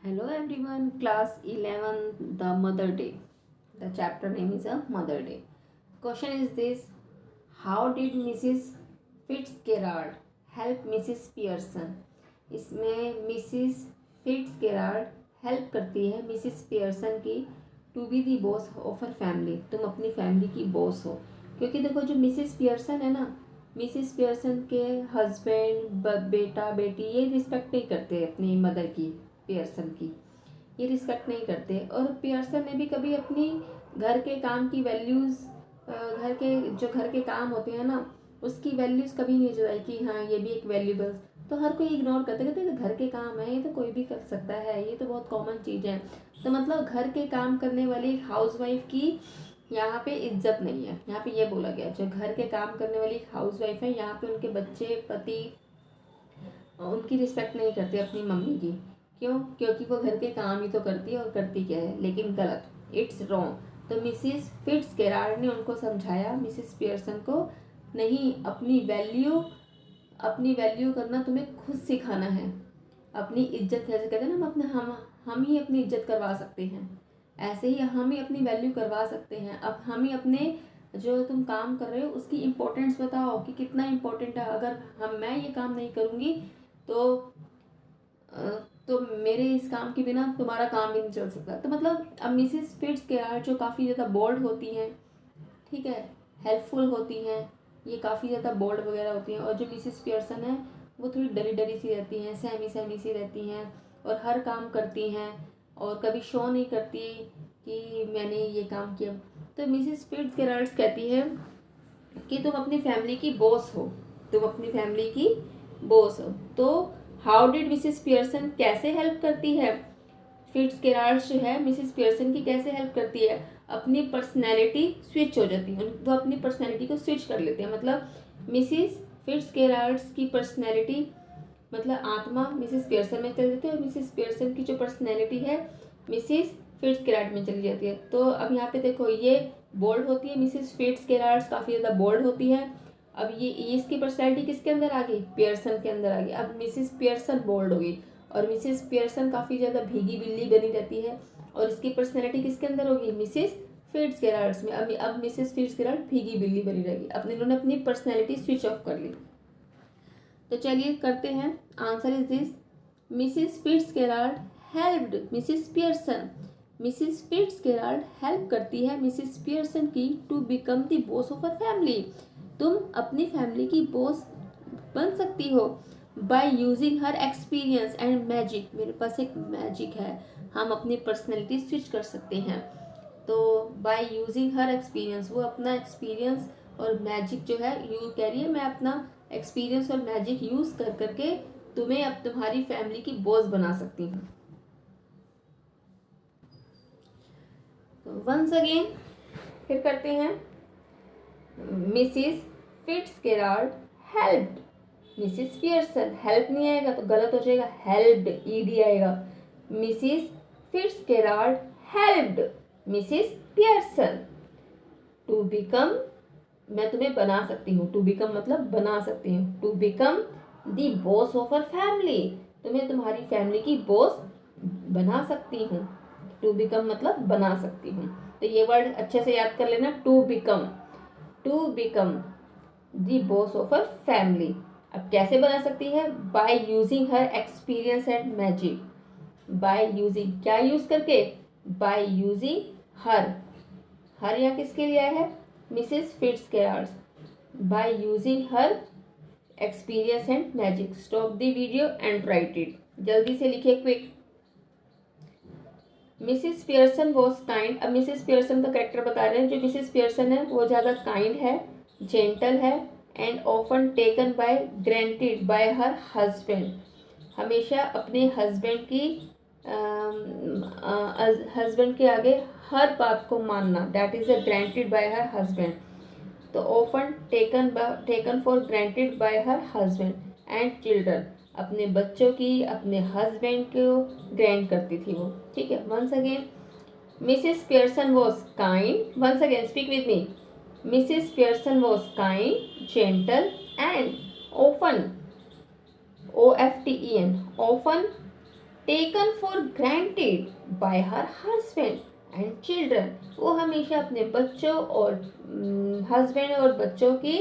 Hello everyone, class 11, the Mother Day. The chapter name is a Mother Day. Question is this: how did Mrs. Fitzgerald help Mrs. Pearson? इसमें Mrs Fitzgerald help करती है Mrs Pearson की to be the boss of her family. तुम अपनी family की boss हो। क्योंकि देखो जो मिसिस पियर्सन है ना, मिसिस पियर्सन के हस्बैंड बेटा बेटी ये रिस्पेक्ट नहीं करते अपनी मदर की, पियर्सन की ये रिस्पेक्ट नहीं करते। और पियर्सन ने भी कभी अपनी घर के काम की वैल्यूज़, घर के काम होते हैं ना उसकी वैल्यूज़ कभी नहीं जताई कि हाँ ये भी एक वैल्यूबल। तो हर कोई इग्नोर करते कहते तो घर के काम है, ये तो कोई भी कर सकता है, ये तो बहुत कॉमन चीज़ है। तो मतलब घर के काम करने वाली हाउस वाइफ की यहाँ पे इज्जत नहीं है। यहाँ पे ये बोला गया जो घर के काम करने वाली हाउस वाइफ है, यहाँ पे उनके बच्चे पति उनकी रिस्पेक्ट नहीं करते अपनी मम्मी की। क्यों? क्योंकि वो घर के काम ही तो करती है और करती क्या है, लेकिन गलत, इट्स रॉन्ग। तो मिसिस फिट्सगेराल्ड ने उनको समझाया मिसिस पियर्सन को, नहीं, अपनी वैल्यू करना तुम्हें खुद सिखाना है। अपनी इज्जत कैसे कहते हैं ना, हम ही अपनी इज्जत करवा सकते हैं। ऐसे ही हम ही अपनी वैल्यू करवा सकते हैं। अब हम ही अपने जो तुम काम कर रहे हो उसकी इम्पोर्टेंस बताओ कि कितना इम्पोर्टेंट है। अगर मैं ये काम नहीं करूँगी तो अ, तो मेरे इस काम के बिना तुम्हारा काम भी नहीं चल सकता। तो मतलब अब मिसिस फिट्सगेराल्ड जो काफ़ी ज़्यादा बोल्ड होती हैं, ठीक है, हेल्पफुल होती हैं, ये काफ़ी ज़्यादा बोल्ड वगैरह होती हैं। और जो मिसिस पियर्सन है वो थोड़ी डरी डरी सी रहती हैं, सहमी सहमी सी रहती हैं और हर काम करती हैं और कभी शो नहीं करती कि मैंने ये काम किया। तो मिसिस फिट्सगेराल्ड कहती है कि तुम अपनी फैमिली की बॉस हो, तुम अपनी फैमिली की बॉस हो। तो हाउ डिड मिसिस पियर्सन कैसे हेल्प करती है, फिट्सगेराल्ड जो है मिसिस पियर्सन की कैसे हेल्प करती है, अपनी पर्सनैलिटी स्विच हो जाती है, वो अपनी पर्सनैलिटी को स्विच कर लेते हैं। मतलब मिसिस फिट्सगेराल्ड की पर्सनैलिटी मतलब आत्मा मिसिस पियर्सन में चली जाती है और मिसिस पियर्सन की जो पर्सनैलिटी है मिसिस फिट्सगेराल्ड में चली जाती है। तो अब यहाँ पे देखो ये बोल्ड होती है, मिसिस फिट्सगेराल्ड काफ़ी ज़्यादा बोल्ड होती है। अब ये इसकी पर्सनैलिटी किसके अंदर आ गई, पियर्सन के अंदर आ गई। अब मिसिस पियर्सन बोल्ड हो गई और मिसिस पियर्सन काफ़ी ज़्यादा भीगी बिल्ली बनी रहती है और इसकी पर्सनैलिटी किसके अंदर होगी, मिसिस फिट्सगेराल्ड में। अब मिसिस फिट्सगेराल्ड भीगी बिल्ली बनी रहेगी। अब इन्होंने अपनी पर्सनैलिटी स्विच ऑफ कर ली। तो चलिए करते हैं। Answer is this: Mrs Fitzgerald helped Mrs Pearson. Mrs Fitzgerald help करती है मिसिस पियर्सन की to become the boss of a family. तुम अपनी फैमिली की बॉस बन सकती हो by using her experience and magic. मेरे पास एक मैजिक है, हम अपनी पर्सनैलिटी स्विच कर सकते हैं। तो बाय यूजिंग हर एक्सपीरियंस, वो अपना एक्सपीरियंस और मैजिक जो है यू कह रही है, मैं अपना एक्सपीरियंस और मैजिक यूज कर करके तुम्हें अब तुम्हारी फैमिली की बॉस बना सकती हूँ। तो वंस अगेन फिर करते हैं। Mrs Fitzgerald helped Mrs Pearson. Help नहीं आएगा तो गलत हो जाएगा, हेल्प्ड ईडी आएगा। Mrs Fitzgerald helped Mrs Pearson to become, मैं तुम्हें बना सकती हूँ, टू बिकम मतलब बना सकती हूँ, to become the boss of her family. तुम्हें तुम्हारी फैमिली की बॉस बना सकती हूँ। टू बिकम मतलब बना सकती हूँ। तो ये वर्ड अच्छे से याद कर लेना, to become the boss of her family. अब कैसे बना सकती है, by using her experience and magic. By using क्या यूज करके, बाय यूजिंग हर यहाँ किसके लिए है, Mrs Fitzgerald. By using her experience and magic. Stop the video and write it, जल्दी से लिखिए quick. Mrs Pearson was kind. अब मिसेस पियर्सन का कैरेक्टर बता रहे हैं। जो मिसेस पियर्सन है वो ज़्यादा काइंड है, जेंटल है and often taken by granted by her husband. हमेशा अपने हस्बैंड की हस्बैंड के आगे हर बात को मानना, that is a granted by her husband. तो often taken for granted by her husband and children. अपने बच्चों की, अपने हस्बैंड को ग्रैंड करती थी वो, ठीक है। Once again Mrs Pearson was kind, once again speak with me. Mrs Pearson was kind, gentle and often, OFTEN, often taken for granted by her husband and children, वो हमेशा अपने बच्चों और हस्बैंड और बच्चों की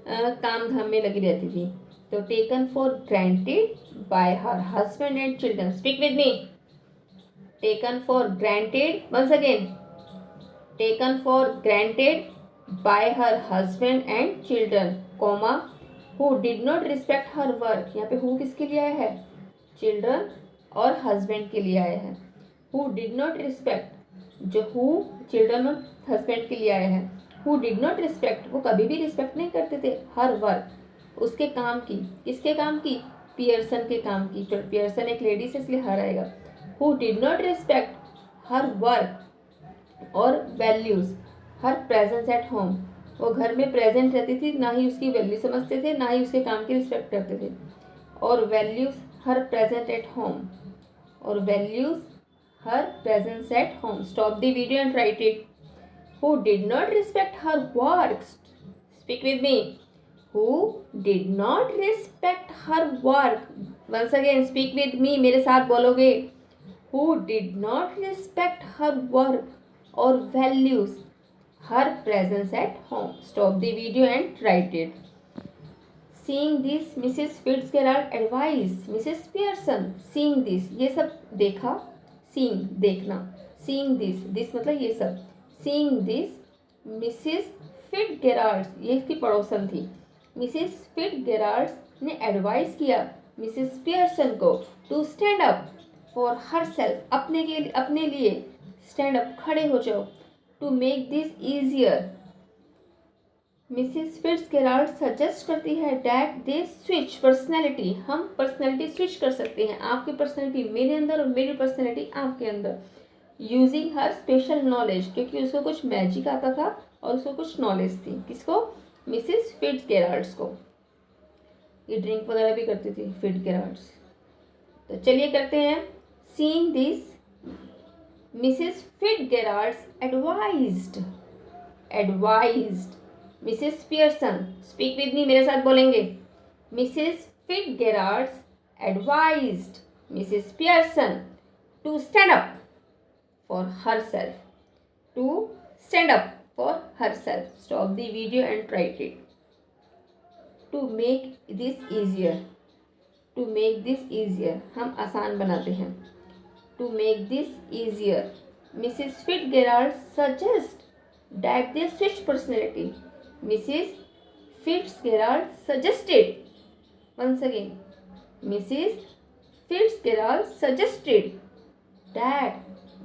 काम धाम में लगी रहती थी। तो taken for granted by her husband and children, speak with me, taken for granted, once again, taken for granted by her husband and children, comma, who did not respect her work, यहाँ पे who किसके लिए आया है, children और husband के लिए आया है। हु डिड नॉट रिस्पेक्ट, जो हु चिल्ड्रन और हस्बैंड के लिए आया है। हु डिड नॉट रिस्पेक्ट, वो कभी भी रिस्पेक्ट नहीं करते थे हर वर्क, उसके काम की, किसके काम की, पियर्सन के काम की, तो पियर्सन एक लेडी से इसलिए हर आएगा। Who did not respect her work और values, her presence at home, वो घर में प्रेजेंट रहती थी, ना ही उसकी वैल्यू समझते थे, ना ही उसके काम की रिस्पेक्ट करते थे। और values her present at home, और values her presence at home. Stop the video and write it. Who did not respect her work, speak with me, who did not respect her work, once again speak with me, मेरे साथ बोलोगे, who did not respect her work और values her presence at home. Stop the video and write it. Seeing this, Mrs. Fitzgerald advised Mrs. Pearson. Seeing this, ये सब देखा, seeing देखना, seeing this मतलब ये सब, seeing this, Mrs. Fitzgerald, ये इसकी पड़ोसन थी, Mrs. Fitzgerald ने एडवाइस किया Mrs. Pearson को to stand up for herself, अपने लिए stand up, खड़े हो जाओ, to make this easier। Mrs Fitzgerald suggest करती है डैट दे स्विच पर्सनैलिटी, हम पर्सनैलिटी स्विच कर सकते हैं, आपकी पर्सनैलिटी मेरे अंदर और मेरी पर्सनैलिटी आपके अंदर, यूजिंग हर स्पेशल नॉलेज, क्योंकि उसको कुछ मैजिक आता था और उसको कुछ नॉलेज थी, किसको, मिसिस फिट्जगेराल्ड्स को। ये ड्रिंक वगैरह भी करती थी फिट्जगेराल्ड्स। तो चलिए करते हैं। Seeing this, Mrs Fitzgerald's advised Mrs Pearson, speak with me, मेरे साथ बोलेंगे, Mrs Fitzgerald advised Mrs Pearson to stand up for herself, to stand up for herself. Stop the video and write it. To make this easier, to make this easier, हम आसान बनाते हैं, to make this easier, Mrs Fitzgerald suggest that they switch personality, Mrs. Fitzgerald suggested, once again, Mrs. Fitzgerald suggested that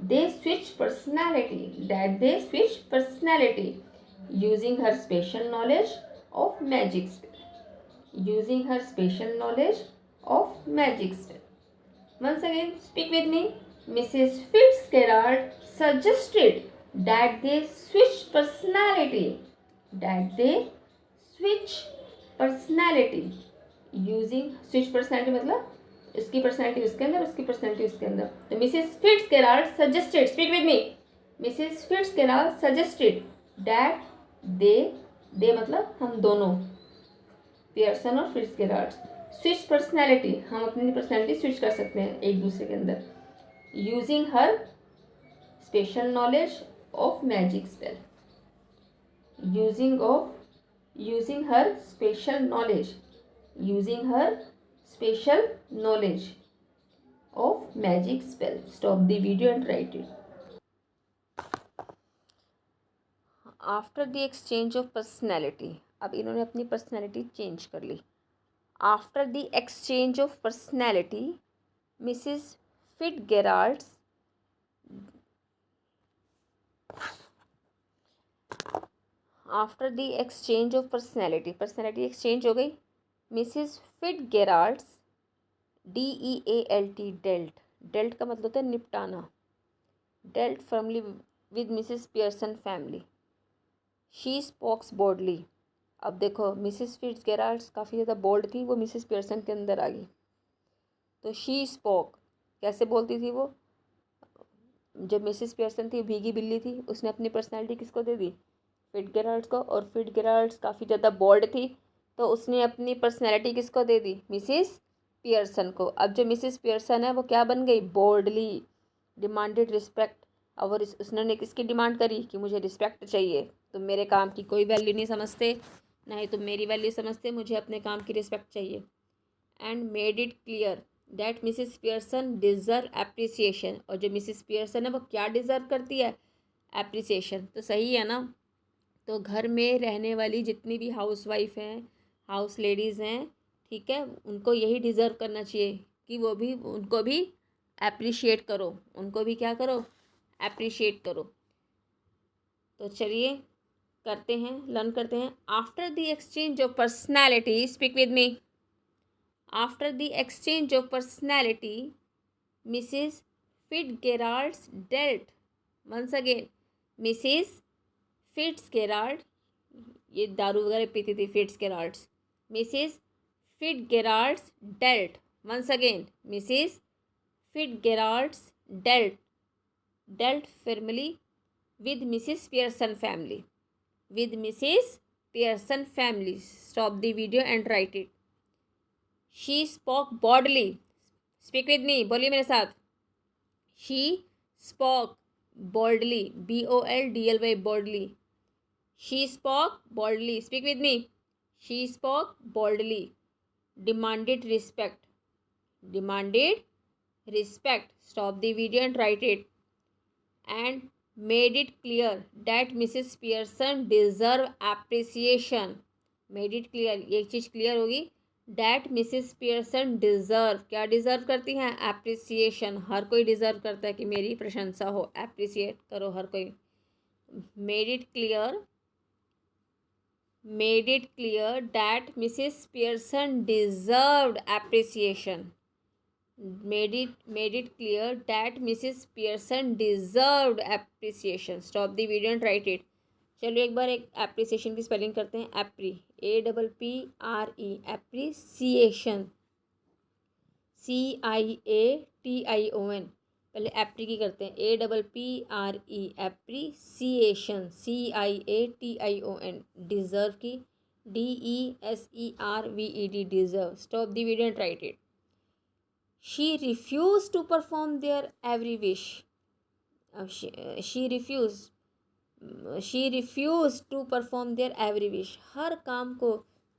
they switch personality, using her special knowledge of magic spell, using her special knowledge of magic spell. Once again, speak with me. Mrs. Fitzgerald suggested that they switch personality, using switch personality मतलब इसकी personality उसके अंदर, उसकी personality उसके अंदर। तो Mrs Fitzgerald suggested, speak with me, Mrs Fitzgerald suggested that they मतलब हम दोनों, पियर्सन और फिट्जगेराल्ड, स्विच पर्सनैलिटी, हम अपनी पर्सनैलिटी स्विच कर सकते हैं एक दूसरे के अंदर, using her special knowledge of magic spell, using her special knowledge of magic spell. Stop the video and write it. After the exchange of personality, अब इन्होंने अपनी पर्सनैलिटी चेंज कर ली। After the exchange of personality, Mrs. Fitzgerald after the exchange of personality exchange हो गई। Mrs Fitzgerald, DEALT, dealt का मतलब होता है निपटाना, dealt firmly with Mrs Pearson family, she spokes boldly. अब देखो मिसिस फिट्जगेराल्ड काफ़ी ज़्यादा बोल्ड थी, वो मिसिस पियर्सन के अंदर आ गई। तो शी स्पोक, कैसे बोलती थी वो, जब मिसिस पियर्सन थी भीगी बिल्ली थी, उसने अपनी पर्सनैलिटी किसको दे दी, फिट्जगेराल्ड को, और फिट्जगेराल्ड काफ़ी ज़्यादा बोल्ड थी तो उसने अपनी पर्सनैलिटी किसको दे दी, मिसिस पियर्सन को। अब जो मिसेस पियर्सन है वो क्या बन गई, बोल्डली डिमांडेड रिस्पेक्ट। और उसने किसकी डिमांड करी कि मुझे रिस्पेक्ट चाहिए, तुम मेरे काम की कोई वैल्यू नहीं समझते, ना ही तुम मेरी वैल्यू समझते, मुझे अपने काम की रिस्पेक्ट चाहिए। And made it clear that Mrs Pearson deserve appreciation. और जो मिसेस पियर्सन है वो क्या डिज़र्व करती है, एप्रिसिएशन। तो सही है ना। तो घर में रहने वाली जितनी भी हाउस वाइफ हैं, हाउस लेडीज़ हैं, ठीक है, उनको यही डिज़र्व करना चाहिए कि वो भी, उनको भी एप्रिशिएट करो, उनको भी क्या करो, एप्रिशिएट करो। तो चलिए करते हैं, लर्न करते हैं। After the exchange of personality, speak with me. After the exchange of personality Mrs Fitzgerald dealt, once again Mrs Fitzgerald, ये दारू वगैरह पीती थी Fitzgerald's, Mrs Fitzgerald's dealt, once again Mrs Fitzgerald's dealt firmly with Mrs. Pearson family. With Mrs. Pearson family. Stop the video and write it. She spoke boldly. Speak with me. बोलिए मेरे साथ. She spoke boldly. boldly. Boldly. She spoke boldly. Speak with me. She spoke boldly. Demanded respect. Demanded respect. Stop the video and write it. And made it clear that Mrs. Pearson deserve appreciation. Made it clear, ये चीज़ clear होगी, that Mrs. Pearson deserve, क्या deserve करती हैं, appreciation। हर कोई deserve करता है कि मेरी प्रशंसा हो, appreciate करो हर कोई। made it clear that Mrs. Pearson deserved appreciation. Made it clear that Mrs. Pearson deserved appreciation. Stop the video and write it. चलिए एक बार एक एप्रिसिएशन की स्पेलिंग करते हैं। एप्री, APPRE, एप्रिसिएशन, CIATION। पहले एप्री की करते हैं, APPRE, एप्रिसिएशन, CIATION। डिज़र्व की, DESERVED, deserve. Stop the video and write it. She refused to perform their every wish. She refused to perform their every wish. हर काम को,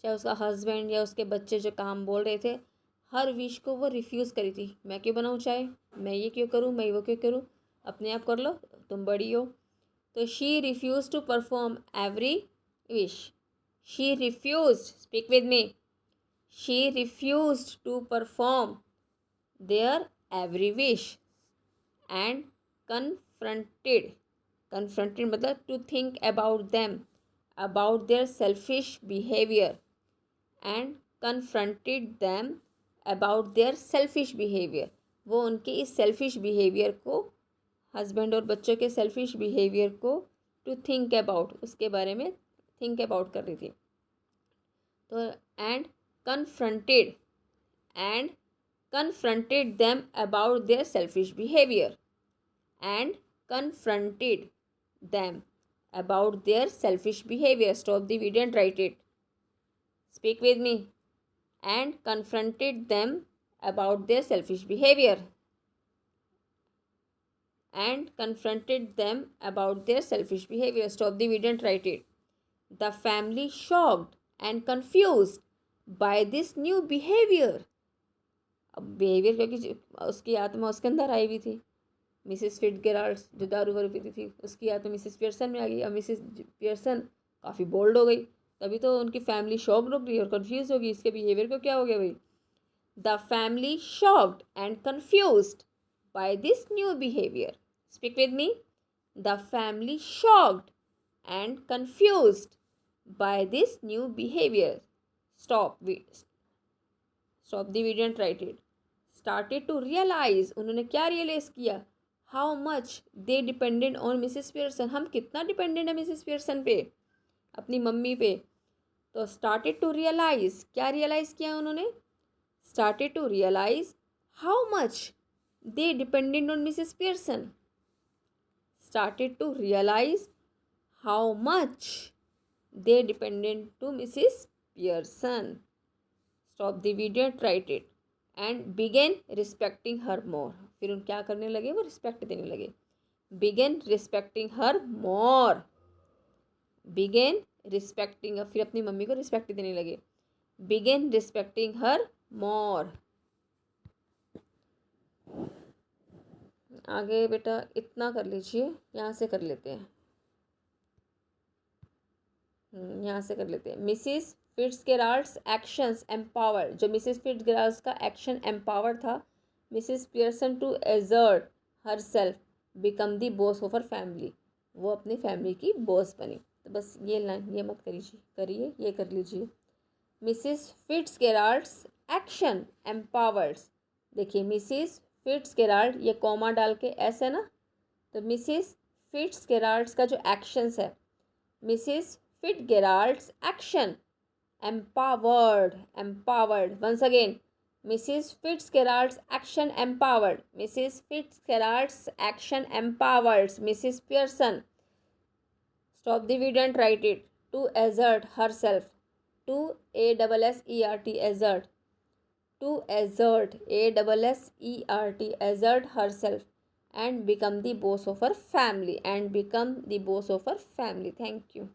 चाहे उसका हस्बैंड या उसके बच्चे जो काम बोल रहे थे, हर विश को वो रिफ्यूज़ करी थी। मैं क्यों बनाऊँ चाय, मैं ये क्यों करूँ, मैं वो क्यों करूँ, अपने आप कर लो, तुम बड़ी हो। तो she refused to perform every wish. She refused, speak with me. She refused to perform their every wish and confronted मतलब to think about them, about their selfish behavior, and confronted them about their selfish behavior। वो उनके इस selfish behavior को, husband और बच्चों के selfish behavior को to think about, उसके बारे में think about कर रही थी। तो and confronted them about their selfish behavior, and confronted them about their selfish behavior. Stop the video and write it. Speak with me. And confronted them about their selfish behavior. And confronted them about their selfish behavior. Stop the video and write it. The family shocked and confused by this new behavior. अब behaviour, क्योंकि उसकी आत्मा उसके अंदर आई हुई थी, Mrs Fitzgerald जो दारू वारू पीती थी, उसकी आत्मा मिसेस पियर्सन में आ गई। अब मिसेस पियर्सन काफ़ी बोल्ड हो गई, तभी तो उनकी फैमिली शॉक्ड हो गई और कंफ्यूज होगी, इसके बिहेवियर को क्या हो गया भाई। The family shocked and confused by this new behaviour. Speak with me. The family shocked and confused by this new behaviour. Stop the video and write it. Started to realise, उन्होंने क्या realise किया, how much they dependent on Mrs Pearson, हम कितना dependent है Mrs Pearson पे, अपनी mummy पे। तो स्टार्टेड टू रियलाइज, क्या रियलाइज़ किया उन्होंने, started to realize how much they dependent on Mrs Pearson. Started to realize how much they dependent to Mrs Pearson. Stop the video and write it. And begin respecting her more, फिर उन क्या करने लगे, वो respect देने लगे। Begin respecting her more, begin respecting, फिर अपनी मम्मी को रिस्पेक्ट देने लगे। Begin respecting her more. आगे बेटा इतना कर लीजिए, यहाँ से कर लेते हैं, यहाँ से कर लेते हैं। मिसिस फिट्जगेराल्ड्स एक्शंस एम्पावर, जो मिसिस फिट्जगेराल्ड्स का एक्शन एम्पावर था Mrs Pearson to exert herself become the boss of her family, वो अपनी फैमिली की बॉस बनी। तो बस ये लाइन ये मत करिए, ये कर लीजिए। मिसिस फिट्जगेराल्ड्स एक्शन एम्पावर्स, देखिए मिसिस फिट्जगेराल्ड, ये कॉमा डाल के एस है ना, तो मिसिस फिट्जगेराल्ड्स का जो एक्शंस है, Mrs Fitzgerald's action empowered once again, Mrs. Fitzgerald's action empowered, Mrs. Fitzgerald's action empowers Mrs. Pearson, stop the video and write it, to assert herself, to assert, assert, to assert, assert herself and become the boss of her family, and become the boss of her family. Thank you.